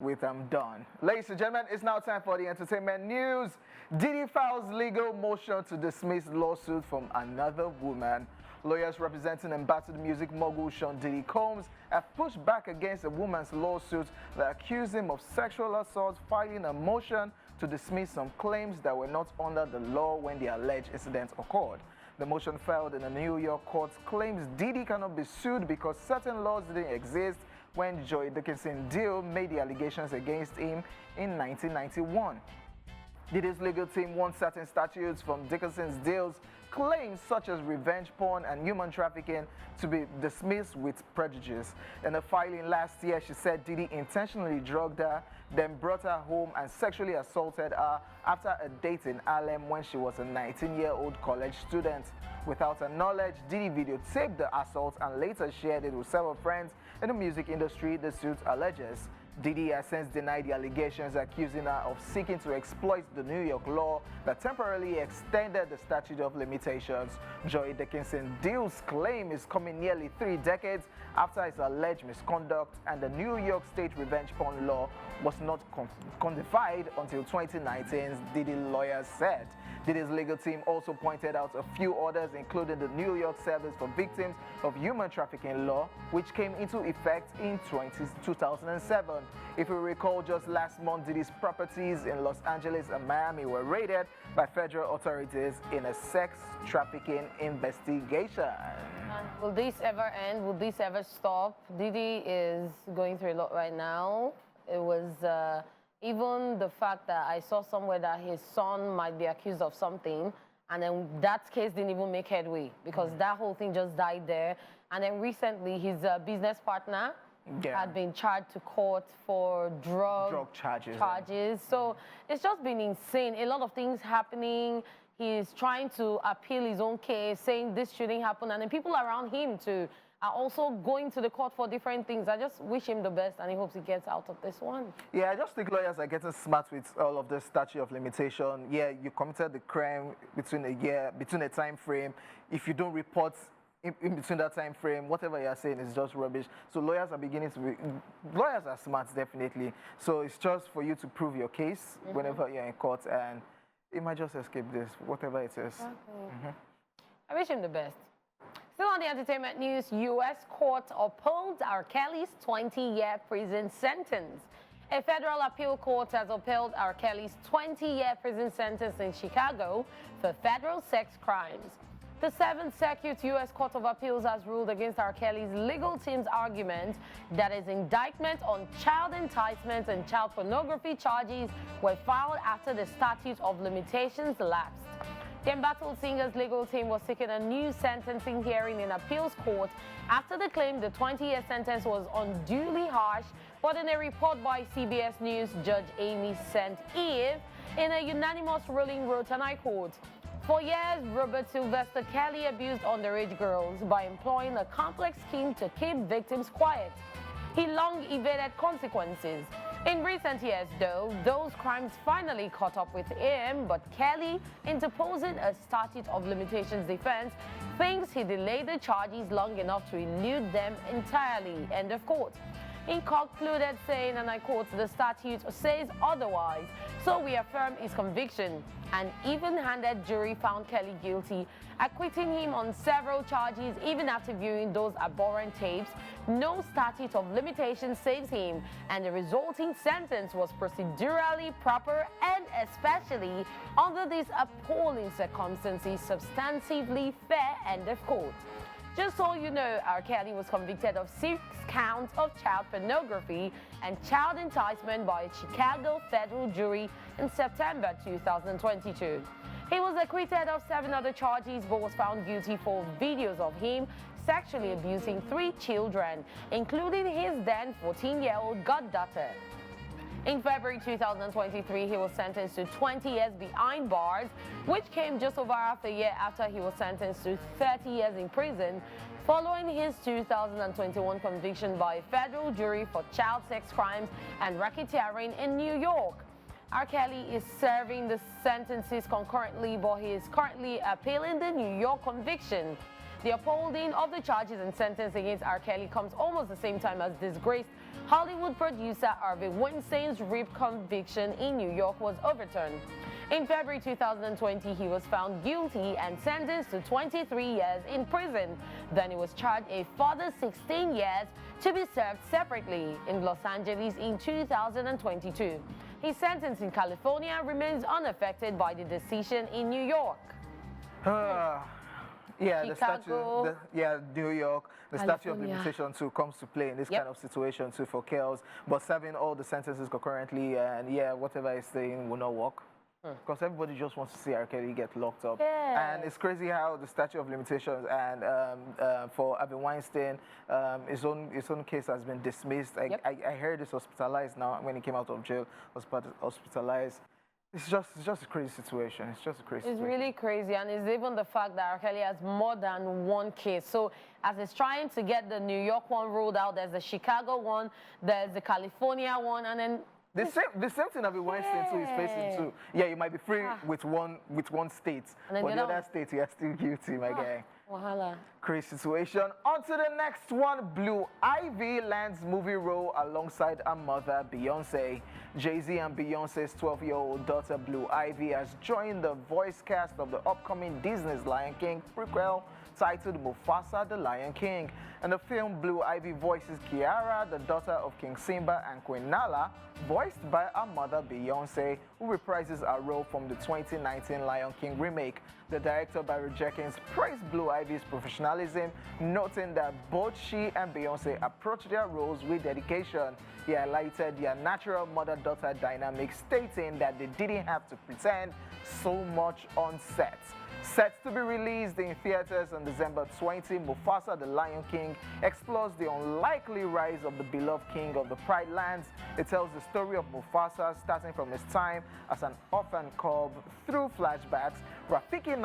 with I'm done. Ladies and gentlemen, it's now time for the entertainment news. Diddy files legal motion to dismiss lawsuit from another woman. Lawyers representing embattled music mogul Sean Diddy Combs have pushed back against a woman's lawsuit that accused him of sexual assault, filing a motion to dismiss some claims that were not under the law when the alleged incident occurred. The motion filed in a New York court claims Diddy cannot be sued because certain laws didn't exist when Joy Dickinson Deal made the allegations against him in 1991. Diddy's legal team wants certain statutes from Dickinson's deals, claims such as revenge porn and human trafficking, to be dismissed with prejudice. In a filing last year, she said Diddy intentionally drugged her, then brought her home and sexually assaulted her after a date in Harlem when she was a 19-year-old college student. Without her knowledge, Diddy videotaped the assault and later shared it with several friends in the music industry, the suit alleges. Diddy has since denied the allegations, accusing her of seeking to exploit the New York law that temporarily extended the statute of limitations. Joy Dickinson Deal's claim is coming nearly 3 decades after his alleged misconduct, and the New York State revenge porn law was not codified until 2019, Diddy lawyers said. Diddy's legal team also pointed out a few others, including the New York Service for Victims of Human Trafficking law, which came into effect in 2007. If you recall, just last month, Diddy's properties in Los Angeles and Miami were raided by federal authorities in a sex trafficking investigation. Will this ever end? Will this ever stop? Diddy is going through a lot right now. It was even the fact that I saw somewhere that his son might be accused of something, and then that case didn't even make headway because that whole thing just died there. And then recently, his business partner had been charged to court for drug charges. So it's just been insane. A lot of things happening. He's trying to appeal his own case, saying this shouldn't happen. And then people around him too are also going to the court for different things. I just wish him the best, and he hopes he gets out of this one. Yeah, I just think lawyers are getting smart with all of the statute of limitation. Yeah, you committed the crime between a year, between a time frame. If you don't report in between that time frame, whatever you're saying is just rubbish. So lawyers are beginning to be, lawyers are smart, definitely. So it's just for you to prove your case whenever you're in court, and it might just escape this, whatever it is. I wish him the best. Still on the entertainment news, U.S. court upheld R.Kelly's 20-year prison sentence. A federal appeal court has upheld R.Kelly's 20-year prison sentence in Chicago for federal sex crimes. The 7th Circuit U.S. Court of Appeals has ruled against R.Kelly's legal team's argument that his indictment on child enticement and child pornography charges were filed after the statute of limitations lapsed. The embattled singer's legal team was seeking a new sentencing hearing in appeals court after the claim the 20-year sentence was unduly harsh, but in a report by CBS News, Judge Amy St. Eve, in a unanimous ruling, wrote, and I quote, "For years, Robert Sylvester Kelly abused underage girls by employing a complex scheme to keep victims quiet. He long evaded consequences. In recent years, though, those crimes finally caught up with him, but Kelly, interposing a statute of limitations defense, thinks he delayed the charges long enough to elude them entirely." End of quote. He concluded saying, and I quote, "The statute says otherwise, so we affirm his conviction." An even-handed jury found Kelly guilty, acquitting him on several charges even after viewing those abhorrent tapes. No statute of limitations saves him, and the resulting sentence was procedurally proper and, especially under these appalling circumstances, substantively fair. End of quote. Just so you know, R. Kelly was convicted of 6 counts of child pornography and child enticement by a Chicago federal jury in September 2022. He was acquitted of 7 other charges, but was found guilty for videos of him sexually abusing 3 children, including his then 14-year-old goddaughter. In February 2023, he was sentenced to 20 years behind bars, which came just over half a year after he was sentenced to 30 years in prison, following his 2021 conviction by a federal jury for child sex crimes and racketeering in New York. R. Kelly is serving the sentences concurrently, but he is currently appealing the New York conviction. The upholding of the charges and sentence against R. Kelly comes almost the same time as disgraced Hollywood producer Harvey Weinstein's rape conviction in New York was overturned. In February 2020, he was found guilty and sentenced to 23 years in prison. Then he was charged a further 16 years to be served separately in Los Angeles in 2022. His sentence in California remains unaffected by the decision in New York. Yeah, Chicago, New York, the statute of limitation too comes to play in this kind of situation too for Kells. But serving all the sentences concurrently and whatever he's saying will not work. Because everybody just wants to see R. Kelly get locked up. And it's crazy how the statute of limitations and for Harvey Weinstein, his own case has been dismissed. I heard he's hospitalized now when he came out of jail, hospitalized. It's just a crazy situation. It's just a crazy situation. It's really crazy, and it's even the fact that R. Kelly has more than one case. So as he's trying to get the New York one ruled out, there's the Chicago one, there's the California one, and then the same thing Harvey Weinstein too is facing too. Yeah, you might be free with one state, but the other state you are still guilty, my guy. Wahala. Crazy situation. On to the next one. Blue Ivy lands movie role alongside her mother, Beyonce. Jay-Z and Beyonce's 12-year-old daughter, Blue Ivy, has joined the voice cast of the upcoming Disney's Lion King prequel titled Mufasa, the Lion King. In the film, Blue Ivy voices Kiara, the daughter of King Simba, and Queen Nala, voiced by her mother, Beyonce, who reprises her role from the 2019 Lion King remake. The director, Barry Jenkins, praised Blue Ivy's professionalism, noting that both she and Beyonce approached their roles with dedication. He highlighted their natural mother-daughter dynamic, stating that they didn't have to pretend so much on set. Set to be released in theaters on December 20, Mufasa the Lion King explores the unlikely rise of the beloved king of the Pride Lands. It tells the story of Mufasa starting from his time as an orphan cub through flashbacks. Rafiki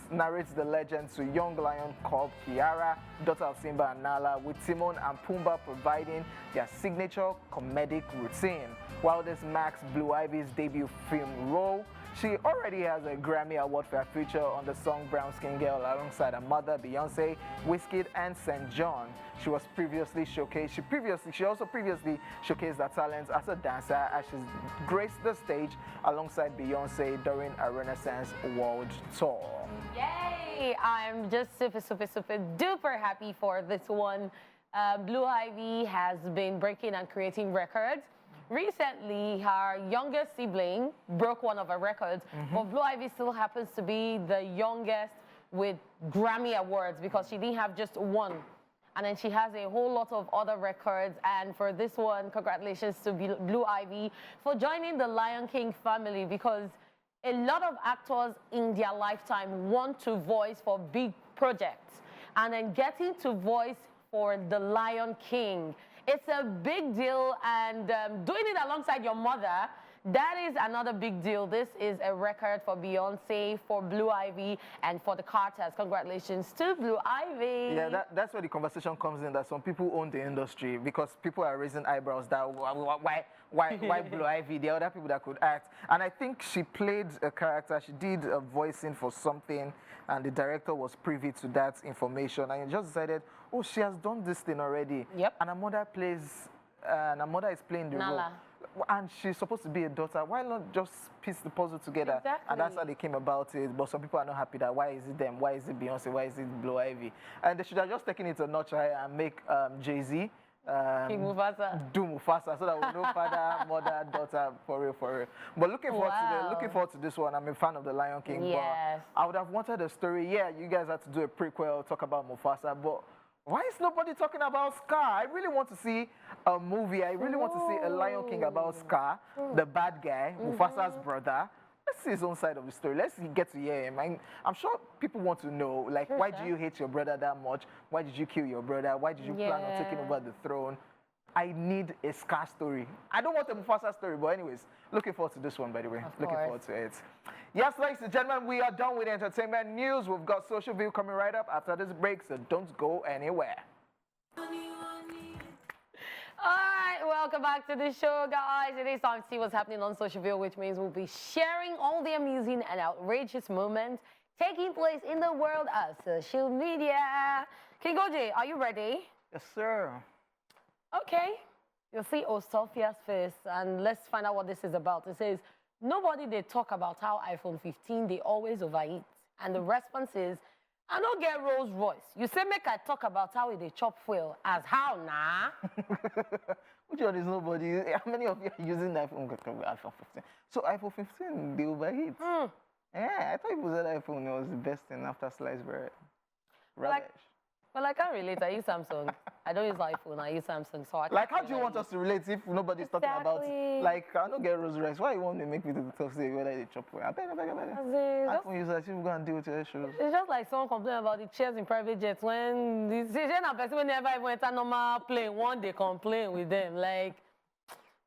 narrates the legend to young lion cub Kiara, daughter of Simba and Nala, with Timon and Pumbaa providing their signature comedic routine. While this marks Blue Ivy's debut film role, she already has a Grammy Award for her feature on the song Brown Skin Girl alongside her mother, Beyonce, Wizkid, and St. John. She also previously showcased her talents as a dancer as she graced the stage alongside Beyonce during a Renaissance World Tour. Yay! I'm just super duper happy for this one. Blue Ivy has been breaking and creating records. Recently, her youngest sibling broke one of her records, but Blue Ivy still happens to be the youngest with Grammy Awards because she didn't have just one. And then she has a whole lot of other records. And for this one, congratulations to Blue Ivy for joining the Lion King family, because a lot of actors in their lifetime want to voice for big projects. And then getting to voice for the Lion King, it's a big deal, and doing it alongside your mother, that is another big deal. This is a record for Beyonce, for Blue Ivy, and for the Carters. Congratulations to Blue Ivy. Yeah, that's where the conversation comes in, that some people own the industry, because people are raising eyebrows that why Blue Ivy? There are other people that could act. And I think she played a character, she did a voicing for something, and the director was privy to that information, and he just decided, oh, she has done this thing already. Yep. And her mother is playing the role. And she's supposed to be a daughter. Why not just piece the puzzle together? Exactly. And that's how they came about it. But some people are not happy that why is it them? Why is it Beyonce? Why is it Blue Ivy? And they should have just taken it a notch higher and make Jay-Z King Mufasa. Do Mufasa, so that we know father, mother, daughter, for real. But looking forward to this one. I'm a fan of the Lion King. Yes. But I would have wanted a story. Yeah, you guys had to do a prequel, talk about Mufasa, but why is nobody talking about Scar? I really want to see a movie. I really want to see a Lion King about Scar, the bad guy, Mufasa's brother. Let's see his own side of the story. Let's get to hear him. I'm sure people want to know, like, why do you hate your brother that much? Why did you kill your brother? Why did you plan on taking over the throne? I need a Scar story. I don't want a Mufasa story, but anyways, looking forward to this one, by the way. Looking forward to it. Yes, ladies and gentlemen, we are done with entertainment news. We've got Socialville coming right up after this break, so don't go anywhere. All right, welcome back to the show, guys. It is time to see what's happening on Socialville, which means we'll be sharing all the amusing and outrageous moments taking place in the world of social media. King Goji, are you ready? Yes, sir. Okay. You'll see Sophia's face, and let's find out what this is about. It says, nobody they talk about how iPhone 15, they always overeat. And the response is, I don't get Rolls Royce. You say, make I talk about how they chop fuel. As how, nah? Which one is nobody? How many of you are using iPhone 15? So iPhone 15, they overheat. Yeah, I thought it was that iPhone. It was the best thing after sliced bread. Rubbish. Well, I can't relate. I use Samsung. I don't use iPhone. I use Samsung. So I can't how do you want us to relate if nobody's talking about it? Like, I don't get Rolls Royce. Why you want to make me to talk say whether they chop well? I beg. iPhone users, you go and deal with your issues. It's just like someone complaining about the chairs in private jets when the person will never even enter normal plane. One day complain with them. Like,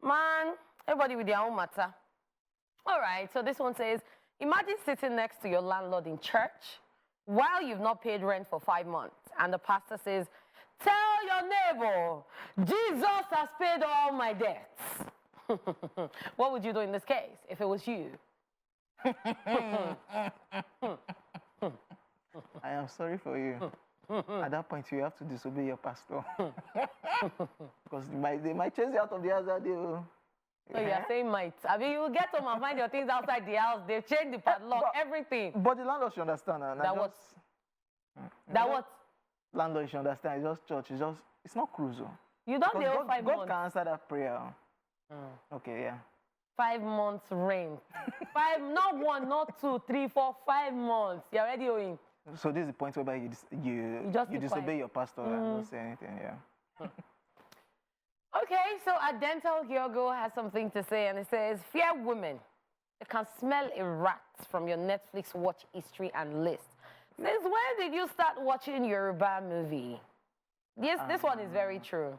man, everybody with their own matter. All right, so this one says, imagine sitting next to your landlord in church while you've not paid rent for 5 months. And the pastor says, tell your neighbor, Jesus has paid all my debts. What would you do in this case if it was you? I am sorry for you. At that point, you have to disobey your pastor. Because they might chase you out of the house that day. So you are saying might. I mean, you get home and find your things outside the house. They've changed the padlock, everything. But the landlord should understand. That what? That what? Landlord should understand. It's just church. It's not cruise. You don't the whole 5 months. God can answer that prayer. Okay, yeah. 5 months rent. Not 1, not 2, 3, 4, 5 months. You're already owing. So this is the point whereby you disobey your pastor and don't say anything, yeah. Okay, so a dental Hyogo has something to say, and it says, fear women. You can smell a rat from your Netflix watch history and list. Since when did you start watching Yoruba movie? Yes, this one is very true.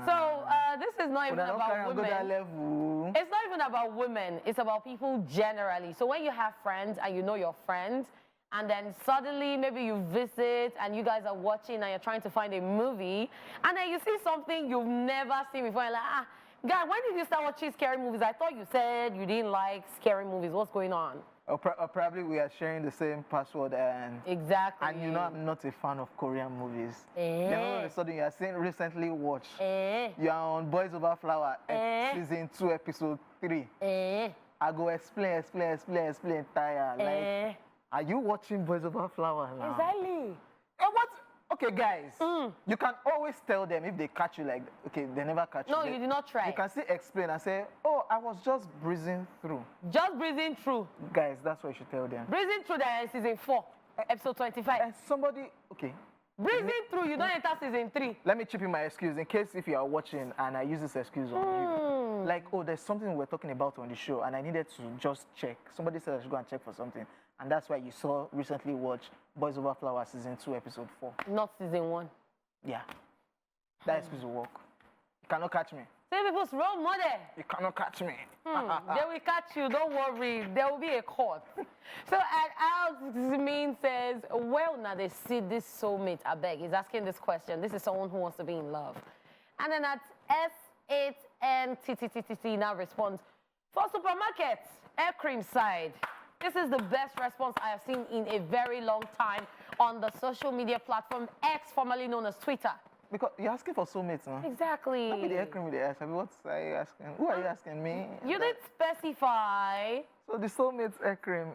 So this is not even about women. It's not even about women. It's about people generally. So when you have friends and you know your friends, and then suddenly maybe you visit and you guys are watching and you're trying to find a movie, and then you see something you've never seen before, and like, God, when did you start watching scary movies? I thought you said you didn't like scary movies. What's going on? Or probably we are sharing the same password and... Exactly. And you know I'm not a fan of Korean movies. Then all of a sudden you are saying recently watch. You are on Boys Over Flower, season 2, episode 3. I go explain, tire. Like, are you watching Boys Over Flower now? Exactly. What? Okay, guys, you can always tell them if they catch you like, okay, they never catch you. No, you did not try. You can still explain and say, oh, I was just breezing through. Just breezing through. Guys, that's what you should tell them. Breezing through the season 4, episode 25. And somebody, okay. Breezing through, you don't enter season 3. Let me chip in my excuse in case if you are watching and I use this excuse on you. Like, oh, there's something we're talking about on the show and I needed to just check. Somebody said I should go and check for something. And that's why you recently watched Boys Over Flower season 2, episode 4. Not season 1. Yeah. That excuse will work. You cannot catch me. Say people's role model. You cannot catch me. They will catch you, don't worry. There will be a court. So at Alzmin says, well, now they see this soulmate, I beg. He's asking this question. This is someone who wants to be in love. And then at S8NTTTT now responds, for supermarkets, air cream side. This is the best response I have seen in a very long time on the social media platform X, formerly known as Twitter. Because you're asking for soulmates, no? Exactly. Not be the air cream with the ass. I mean, what are you asking? Who are you asking me? You didn't specify. So the soulmates air cream,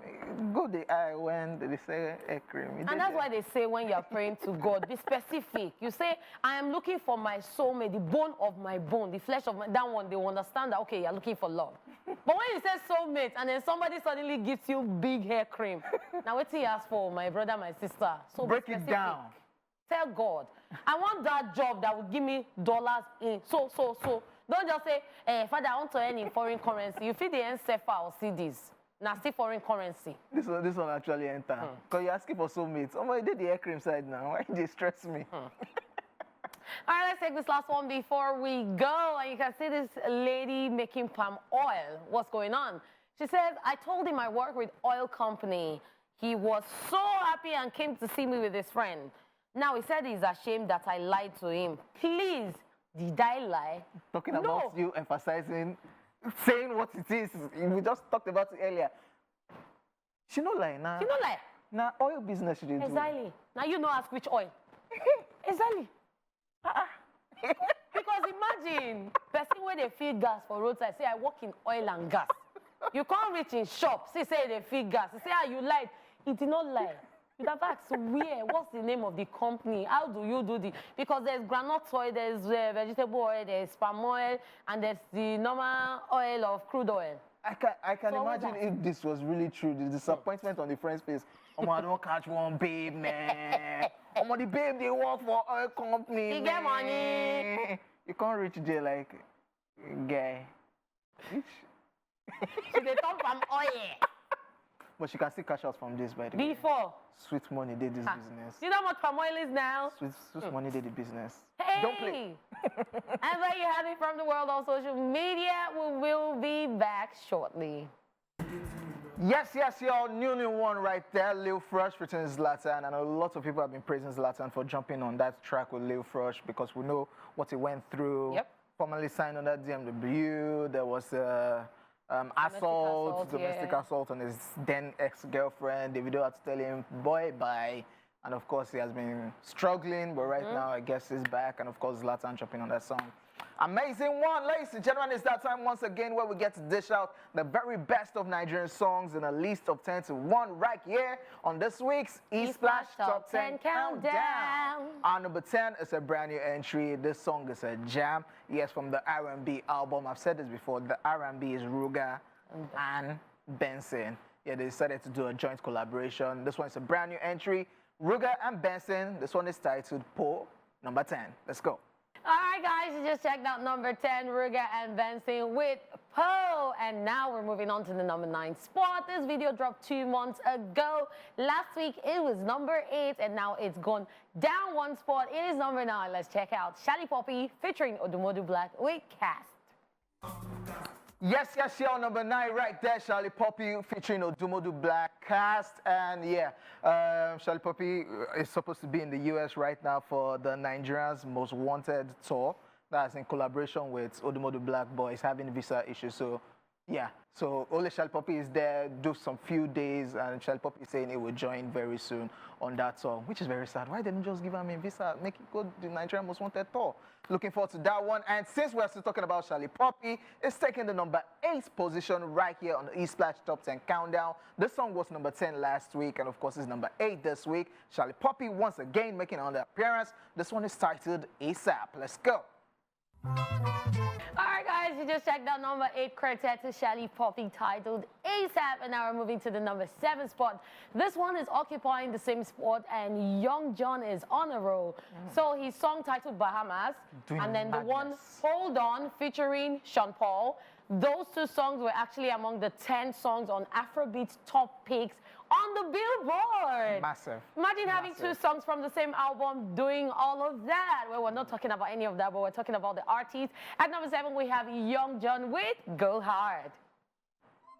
go the eye when they say air cream. And that's why they say when you're praying to God, be specific. You say, I am looking for my soulmate, the bone of my bone, the flesh of my... That one, they will understand that, okay, you're looking for love. But when you say soulmate and then somebody suddenly gives you big hair cream, now what do you ask for, my brother, my sister? So break it down. Tell God, I want that job that will give me dollars in. So. Don't just say, Father, I want to earn in foreign currency. You feel the end SEFA or CDs. Now, still foreign currency. This one actually enter. Because you're asking for soulmates. Oh, my, did the air cream side now. Why did they stress me? All right, let's take this last one before we go. And you can see this lady making palm oil. What's going on? She says, I told him I work with oil company. He was so happy and came to see me with his friend. Now, he said he's ashamed that I lied to him. Please, did I lie? Talking about you emphasizing, saying what it is. We just talked about it earlier. She no lie now. She no lie. Now, oil business she did exactly. Now, you know ask which oil. Exactly. Because Because imagine, person where they feed gas for roadside, say I work in oil and gas. You can't reach in shop, say they feed gas. You say, you lied. It did not lie. You have asked, where? What's the name of the company? How do you do the? Because there's groundnut oil, there's vegetable oil, there's palm oil, and there's the normal oil of crude oil. I can imagine if this was really true, the disappointment on the friend's face. Oh, I don't catch one babe, man. Oh, the babe, they work for oil company, You get money. You can't reach there like, guy. So they come from oil. But she can still cash out from this, by the way. Before. Sweet money did this business. You know how much palm oil is now? Sweet money did the business. Hey! Don't play. And there you have it from the world of social media. We will be back shortly. Yes, y'all. New one right there. Lil Fresh featuring Zlatan. And a lot of people have been praising Zlatan for jumping on that track with Lil Fresh because we know what he went through. Yep. Formerly signed under DMW. There was domestic assault on his then ex-girlfriend. Davido had to tell him, boy, bye. And of course, he has been struggling, but right now, I guess he's back. And of course, Zlatan jumping on that song. Amazing one, ladies and gentlemen. It's that time once again where we get to dish out the very best of Nigerian songs in a list of 10 to 1 right here on this week's ESplash Top 10 Countdown. Our number 10 is a brand new entry. This song is a jam. Yes, from the R&B album. I've said this before. The R&B is Ruger and Benson. Yeah, they decided to do a joint collaboration. This one is a brand new entry. Ruger and Benson. This one is titled Po, number 10. Let's go. All right, guys, you just checked out number 10, Ruger and Benson with Po. And now we're moving on to the number 9 spot. This video dropped 2 months ago. Last week, it was number 8, and now it's gone down 1 spot. It is number 9. Let's check out Shali Poppy featuring Odumodu Black with Cast. Yes, y'all. Number 9 right there, Shali Poppy featuring Odumodu Black, Cast. And yeah, Shali Poppy is supposed to be in the US right now for the Nigerians Most Wanted tour. That's in collaboration with Odumodu Black, but he's having visa issues. So yeah, so only Shali Poppy is there, do some few days, and Shali Poppy is saying he will join very soon on that tour, which is very sad. Why didn't you just give him a visa, make it go to the Nigerian Most Wanted tour? Looking forward to that one. And since we're still talking about Shali Poppy, it's taking the number 8 position right here on the ESplash Top 10 Countdown. This song was number 10 last week, and of course it's number 8 this week. Shali Poppy once again making another appearance. This one is titled ASAP. Let's go. All right, guys, you just checked out number 8 quartet to Shali Poppy titled ASAP, and now we're moving to the number 7 spot. This one is occupying the same spot, and Young John is on a roll. So his song titled Bahamas, and then the one Hold On featuring Sean Paul. Those 2 songs were actually among the 10 songs on Afrobeat's top picks on the Billboard. Massive. Imagine having 2 songs from the same album doing all of that. Well, we're not talking about any of that, but we're talking about the artists. At number 7, we have Young John with Go Hard.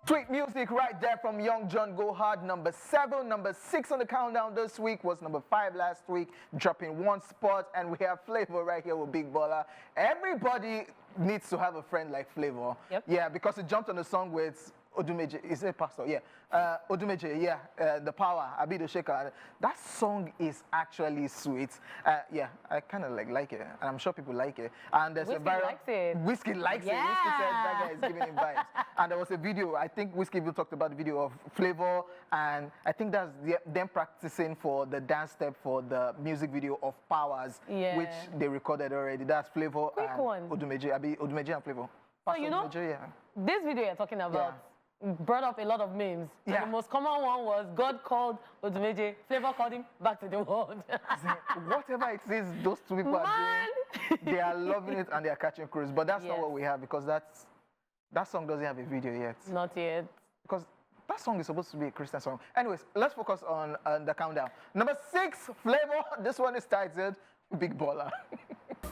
Sweet music right there from Young John, Go Hard, number 7. Number 6 on the countdown this week was number 5 last week, dropping 1 spot. And we have Flavor right here with Big Baller. Everybody needs to have a friend like Flavor. Yep. Yeah, because he jumped on the song with Odumeje. Is it Pastor? Yeah. Odumeje, yeah. The Power, Abido Shaker. That song is actually sweet. Yeah, I kind of like it. And I'm sure people like it. And there's Whiskey a viral... likes it. Whiskey likes it. Whiskey said that guy is giving him vibes. And there was a video, I think Whiskey even talked about the video of Flavor, and I think that's them practicing for the dance step for the music video of Powers, which they recorded already. That's Flavor and Odumeje. Odumeje and Flavor. So you know, this video you're talking about brought up a lot of memes. Yeah. And the most common one was God called Odumeje, Flavor called him back to the world. Whatever it is those 2 people are doing, they are loving it and they are catching cruise. But that's not what we have, because that song doesn't have a video yet. Not yet. Because that song is supposed to be a Christian song. Anyways, let's focus on the countdown. Number 6, Flavor. This one is titled Big Baller.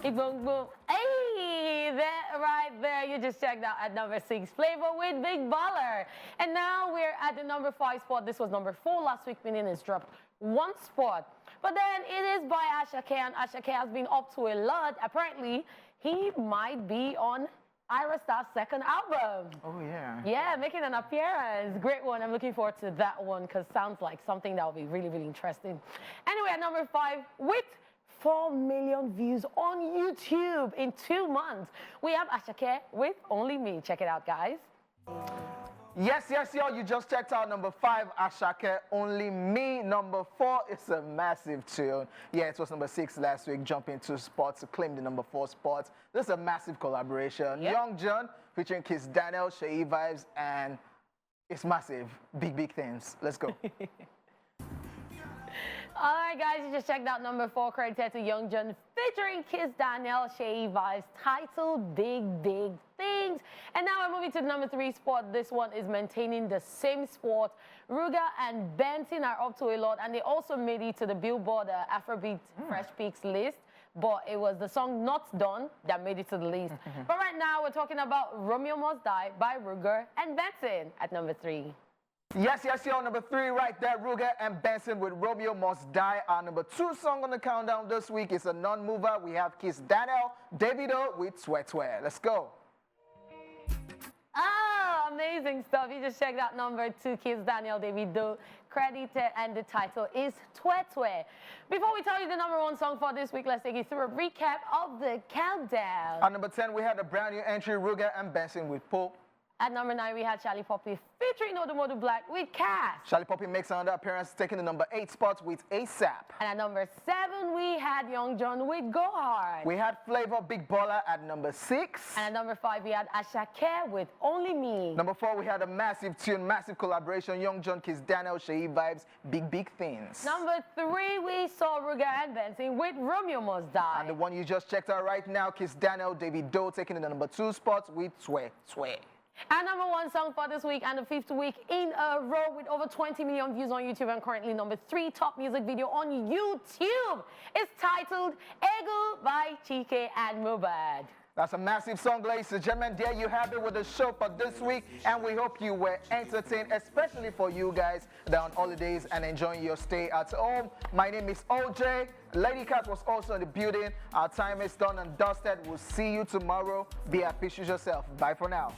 Hey, that right there, you just checked out at number 6, Flavor with Big Baller. And now we're at the number 5 spot. This was number 4 last week, meaning it's dropped 1 spot. But then it is by Asha K, and Asha K has been up to a lot. Apparently, he might be on Ira Star's 2nd album. Oh, yeah. Yeah, making an appearance. Great one. I'm looking forward to that one because sounds like something that will be really, really interesting. Anyway, at number 5, with 4 million views on YouTube in 2 months. We have Ashake with Only Me. Check it out, guys. Yes, y'all, you just checked out number 5, Ashake, Only Me. Number 4 is a massive tune. Yeah, it was number 6 last week, jumping 2 spots to claim the number 4 spot. This is a massive collaboration. Yep. Young John featuring Kiss Daniel, Sheyi Vibes, and it's massive. Big things. Let's go. All right, guys, you just checked out number 4, credited to Young John, featuring Kiss Daniel, Sheyi Vibes, titled Big Things. And now we're moving to the number 3 spot. This one is maintaining the same spot. Ruger and Benson are up to a lot, and they also made it to the Billboard Afrobeat Fresh Picks list. But it was the song Not Done that made it to the list. But right now, we're talking about Romeo Must Die by Ruger and Benson at number 3. Yes, y'all, number 3 right there, Ruger and Benson with Romeo Must Die. Our number 2 song on the countdown this week is a non-mover. We have Kiss Daniel, Davido with Sweat. Let's go. Oh, amazing stuff. You just checked out number 2, Kiss Daniel, Davido, credited, and the title is Twetwe. Before we tell you the number 1 song for this week, let's take you through a recap of the countdown. At number 10, we had a brand new entry, Ruger and Benson with Pope. At number 9, we had Charlie Poppy featuring Odomodo Black with Cash. Charlie Poppy makes another appearance, taking the number 8 spot with ASAP. And at number 7, we had Young John with Go Hard. We had Flavor Big Baller at number 6. And at number 5, we had Ashake with Only Me. Number 4, we had a massive tune, massive collaboration, Young John, Kiss Daniel, Sheyi Vibes, Big Things. Number 3, we saw Ruger and Benson with Romeo Must Die. And the one you just checked out right now, Kiss Daniel, Davido, taking the number 2 spot with Sweat. Our number 1 song for this week and the 5th week in a row with over 20 million views on YouTube and currently number 3 top music video on YouTube is titled Ego by Chike and Mubad. That's a massive song, ladies and gentlemen. There you have it with the show for this week, and we hope you were entertained, especially for you guys that are on holidays and enjoying your stay at home. My name is OJ. Lady Cat was also in the building. Our time is done and dusted. We'll see you tomorrow. Be at peace with yourself. Bye for now.